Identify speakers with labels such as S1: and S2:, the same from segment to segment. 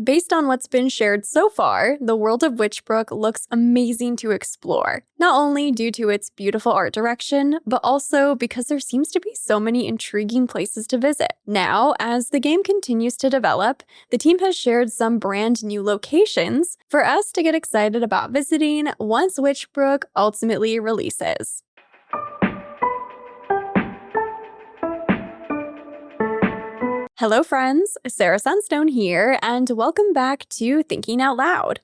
S1: Based on what's been shared so far, the world of Witchbrook looks amazing to explore, not only due to its beautiful art direction, but also because there seems to be so many intriguing places to visit. Now, as the game continues to develop, the team has shared some brand new locations for us to get excited about visiting once Witchbrook ultimately releases. Hello friends, Sarah Sunstone here, and welcome back to Thinking Out Loud.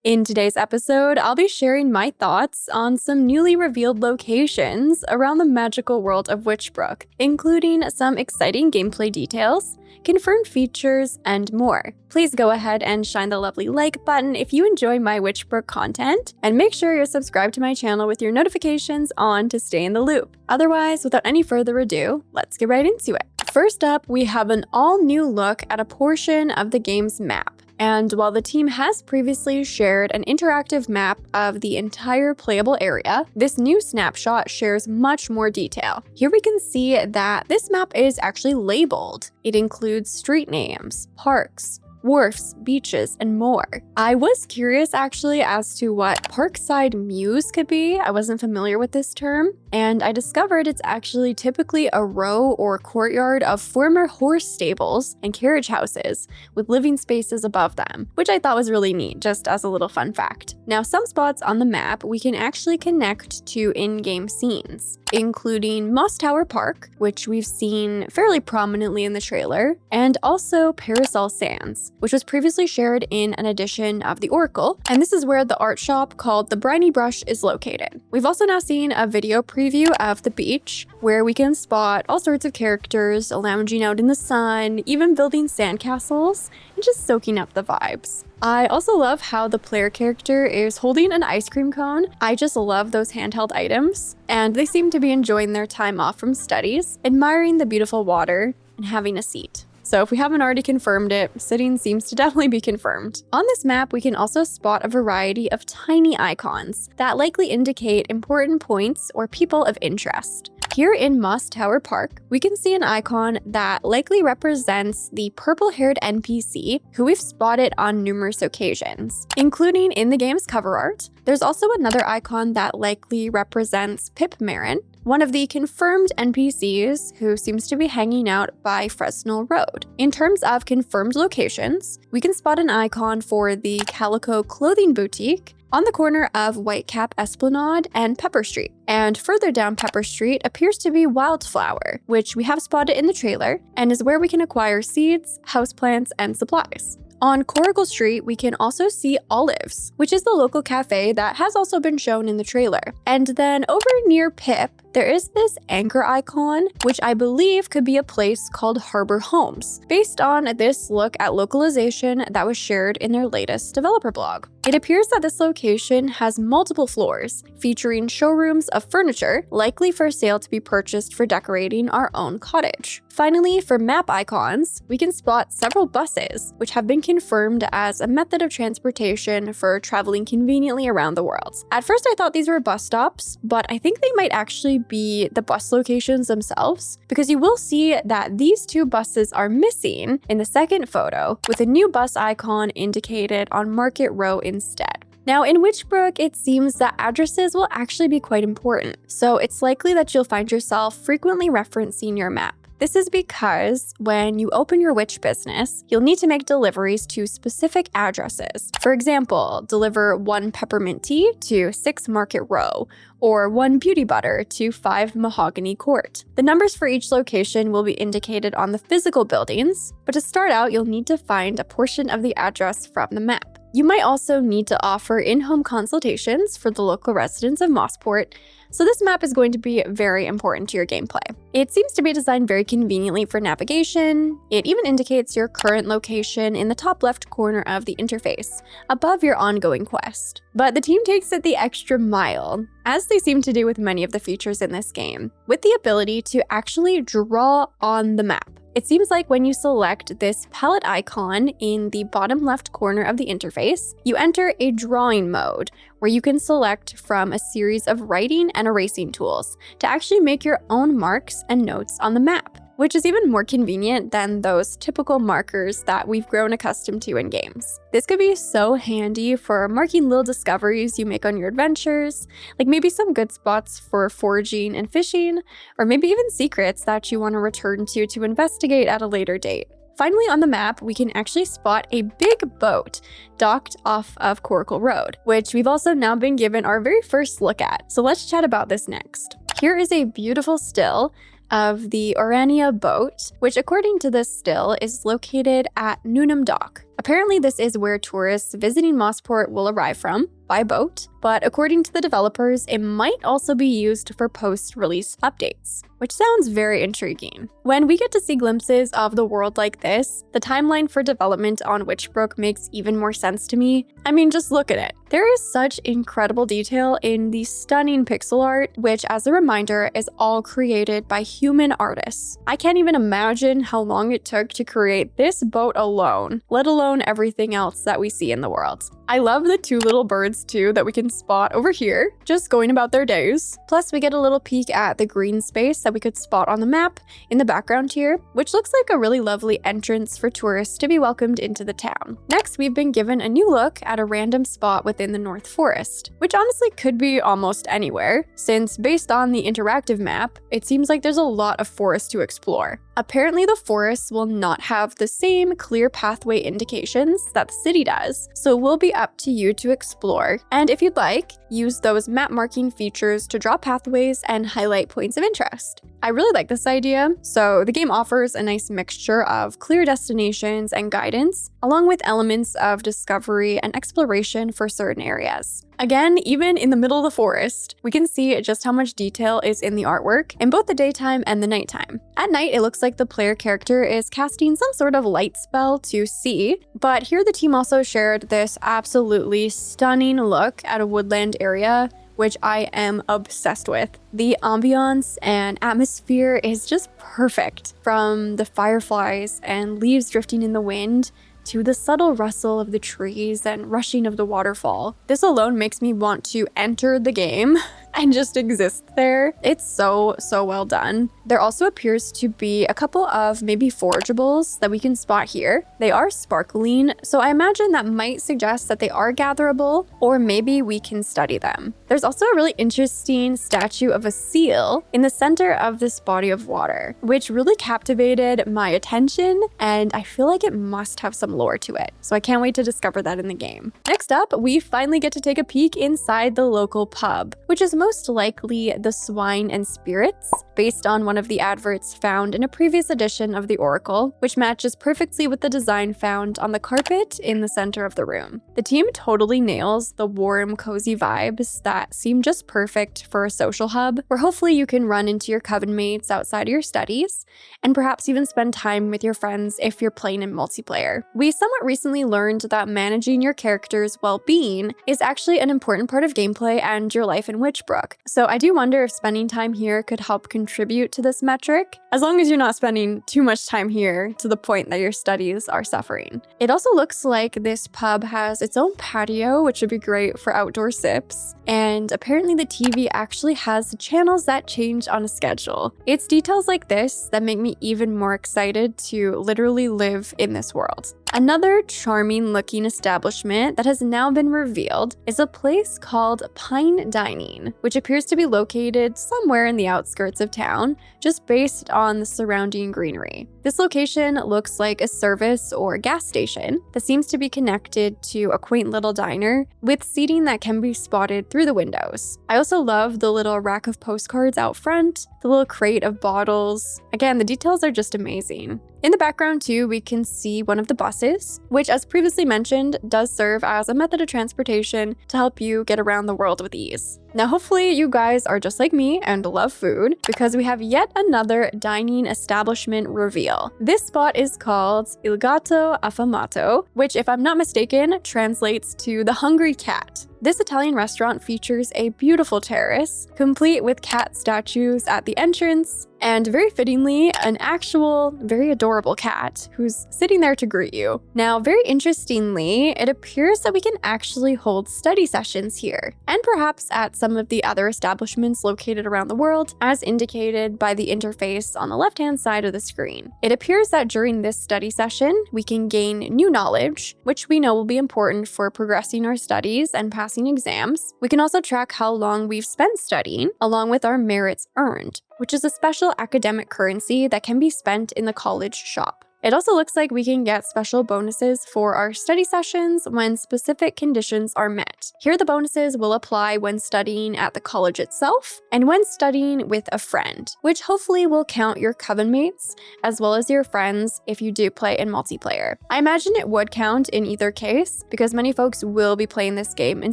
S1: In today's episode, I'll be sharing my thoughts on some newly revealed locations around the magical world of Witchbrook, including some exciting gameplay details, confirmed features, and more. Please go ahead and shine the lovely like button if you enjoy my Witchbrook content, and make sure you're subscribed to my channel with your notifications on to stay in the loop. Otherwise, without any further ado, let's get right into it. First up, we have an all-new look at a portion of the game's map. And while the team has previously shared an interactive map of the entire playable area, this new snapshot shares much more detail. Here we can see that this map is actually labeled. It includes street names, parks, wharfs, beaches, and more. I was curious actually as to what Parkside Mews could be. I wasn't familiar with this term, and I discovered it's actually typically a row or courtyard of former horse stables and carriage houses with living spaces above them, which I thought was really neat, just as a little fun fact. Now, some spots on the map we can actually connect to in-game scenes, including Moss Tower Park, which we've seen fairly prominently in the trailer, and also Parasol Sands, which was previously shared in an edition of the Oracle, and this is where the art shop called the Briny Brush is located. We've also now seen a video preview of the beach, where we can spot all sorts of characters lounging out in the sun, even building sandcastles, and just soaking up the vibes. I also love how the player character is holding an ice cream cone. I just love those handheld items, and they seem to be enjoying their time off from studies, admiring the beautiful water, and having a seat. So if we haven't already confirmed it, sitting seems to definitely be confirmed. On this map, we can also spot a variety of tiny icons that likely indicate important points or people of interest. Here in Moss Tower Park, we can see an icon that likely represents the purple-haired NPC who we've spotted on numerous occasions, including in the game's cover art. There's also another icon that likely represents Pip Marin, one of the confirmed NPCs who seems to be hanging out by Fresnel Road. In terms of confirmed locations, we can spot an icon for the Calico Clothing Boutique on the corner of Whitecap Esplanade and Pepper Street. And further down Pepper Street appears to be Wildflower, which we have spotted in the trailer, and is where we can acquire seeds, houseplants, and supplies. On Coracle Street, we can also see Olives, which is the local cafe that has also been shown in the trailer. And then over near Pip, there is this anchor icon, which I believe could be a place called Harbor Homes, based on this look at localization that was shared in their latest developer blog. It appears that this location has multiple floors, featuring showrooms of furniture, likely for sale to be purchased for decorating our own cottage. Finally, for map icons, we can spot several buses, which have been confirmed as a method of transportation for traveling conveniently around the world. At first, I thought these were bus stops, but I think they might actually be the bus locations themselves, because you will see that these two buses are missing in the second photo, with a new bus icon indicated on Market Row instead. Now, in Witchbrook, it seems that addresses will actually be quite important, so it's likely that you'll find yourself frequently referencing your map. This is because when you open your witch business, you'll need to make deliveries to specific addresses. For example, deliver 1 peppermint tea to 6 Market Row, or 1 beauty butter to 5 Mahogany Court. The numbers for each location will be indicated on the physical buildings, but to start out, you'll need to find a portion of the address from the map. You might also need to offer in-home consultations for the local residents of Mossport, so this map is going to be very important to your gameplay. It seems to be designed very conveniently for navigation. It even indicates your current location in the top left corner of the interface, above your ongoing quest. But the team takes it the extra mile, as they seem to do with many of the features in this game, with the ability to actually draw on the map. It seems like when you select this palette icon in the bottom left corner of the interface, you enter a drawing mode where you can select from a series of writing and erasing tools to actually make your own marks and notes on the map. which is even more convenient than those typical markers that we've grown accustomed to in games. This could be so handy for marking little discoveries you make on your adventures, like maybe some good spots for foraging and fishing, or maybe even secrets that you want to return to investigate at a later date. Finally, on the map, we can actually spot a big boat docked off of Coracle Road, which we've also now been given our very first look at. So let's chat about this next. Here is a beautiful still of the Orania boat, which according to this still is located at Newnham Dock. Apparently, this is where tourists visiting Mossport will arrive from by boat, but according to the developers, it might also be used for post-release updates, which sounds very intriguing. When we get to see glimpses of the world like this, the timeline for development on Witchbrook makes even more sense to me. I mean, just look at it. There is such incredible detail in the stunning pixel art, which, as a reminder, is all created by human artists. I can't even imagine how long it took to create this boat alone, let alone everything else that we see in the world. I love the two little birds too that we can spot over here, just going about their days. Plus, we get a little peek at the green space that we could spot on the map in the background here, which looks like a really lovely entrance for tourists to be welcomed into the town. Next, we've been given a new look at a random spot within the North Forest, which honestly could be almost anywhere, since based on the interactive map, it seems like there's a lot of forest to explore. Apparently, the forests will not have the same clear pathway indications that the city does, so it will be up to you to explore. And if you'd like, use those map marking features to draw pathways and highlight points of interest. I really like this idea. So the game offers a nice mixture of clear destinations and guidance, along with elements of discovery and exploration for certain areas. Again, even in the middle of the forest, we can see just how much detail is in the artwork in both the daytime and the nighttime. At night, it looks like the player character is casting some sort of light spell to see, but here the team also shared this absolutely stunning look at a woodland area, which I am obsessed with. The ambiance and atmosphere is just perfect, from the fireflies and leaves drifting in the wind to the subtle rustle of the trees and rushing of the waterfall. This alone makes me want to enter the game and just exist there. It's so well done. There also appears to be a couple of maybe forageables that we can spot here. They are sparkling, so I imagine that might suggest that they are gatherable, or maybe we can study them. There's also a really interesting statue of a seal in the center of this body of water, which really captivated my attention, and I feel like it must have some lore to it. So I can't wait to discover that in the game. Next up, we finally get to take a peek inside the local pub, which is most likely the Swine and Spirits, based on one of the adverts found in a previous edition of the Oracle, which matches perfectly with the design found on the carpet in the center of the room. The team totally nails the warm, cozy vibes that seem just perfect for a social hub, where hopefully you can run into your coven mates outside of your studies, and perhaps even spend time with your friends if you're playing in multiplayer. We somewhat recently learned that managing your character's well-being is actually an important part of gameplay and your life in Witchbrook. So I do wonder if spending time here could help contribute to this metric, as long as you're not spending too much time here to the point that your studies are suffering. It also looks like this pub has its own patio, which would be great for outdoor sips, and apparently the TV actually has channels that change on a schedule. It's details like this that make me even more excited to literally live in this world. Another charming looking establishment that has now been revealed is a place called Pine Dining, which appears to be located somewhere in the outskirts of town, just based on the surrounding greenery. This location looks like a service or gas station that seems to be connected to a quaint little diner with seating that can be spotted through the windows. I also love the little rack of postcards out front, the little crate of bottles. Again, the details are just amazing. In the background too, we can see one of the buses, which as previously mentioned, does serve as a method of transportation to help you get around the world with ease. Now hopefully you guys are just like me and love food, because we have yet another dining establishment reveal. This spot is called Il Gatto Affamato, which if I'm not mistaken translates to the hungry cat. This Italian restaurant features a beautiful terrace, complete with cat statues at the entrance, and very fittingly, an actual, very adorable cat who's sitting there to greet you. Now, very interestingly, it appears that we can actually hold study sessions here, and perhaps at some of the other establishments located around the world, as indicated by the interface on the left-hand side of the screen. It appears that during this study session, we can gain new knowledge, which we know will be important for progressing our studies and passing exams. We can also track how long we've spent studying, along with our merits earned, which is a special academic currency that can be spent in the college shop. It also looks like we can get special bonuses for our study sessions when specific conditions are met. Here, the bonuses will apply when studying at the college itself and when studying with a friend, which hopefully will count your coven mates as well as your friends if you do play in multiplayer. I imagine it would count in either case because many folks will be playing this game in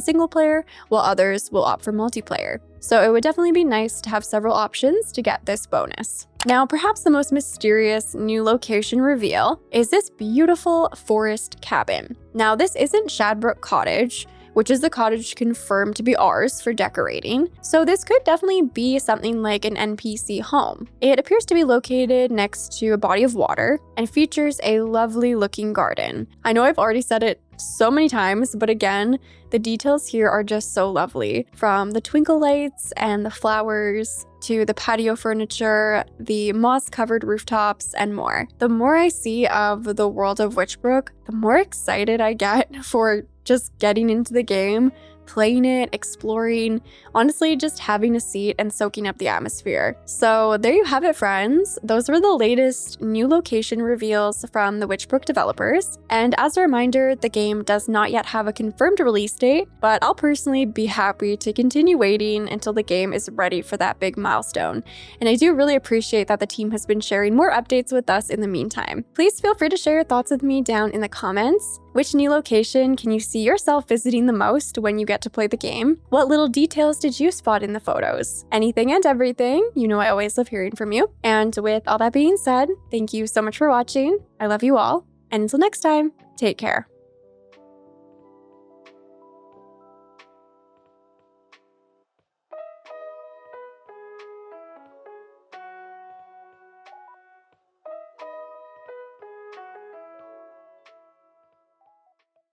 S1: single player while others will opt for multiplayer. So it would definitely be nice to have several options to get this bonus. Now, perhaps the most mysterious new location reveal is this beautiful forest cabin. Now, this isn't Shadbrook Cottage, which is the cottage confirmed to be ours for decorating, so this could definitely be something like an NPC home. It appears to be located next to a body of water and features a lovely looking garden. I know I've already said it so many times, but again, the details here are just so lovely. From the twinkle lights and the flowers to the patio furniture, the moss-covered rooftops, and more. The more I see of the world of Witchbrook, the more excited I get for just getting into the game, playing it, exploring, honestly, just having a seat and soaking up the atmosphere. So there you have it, friends. Those were the latest new location reveals from the Witchbrook developers. And as a reminder, the game does not yet have a confirmed release date, but I'll personally be happy to continue waiting until the game is ready for that big milestone. And I do really appreciate that the team has been sharing more updates with us in the meantime. Please feel free to share your thoughts with me down in the comments. Which new location can you see yourself visiting the most when you get to play the game? What little details did you spot in the photos? Anything and everything. You know I always love hearing from you. And with all that being said, thank you so much for watching. I love you all. And until next time, take care.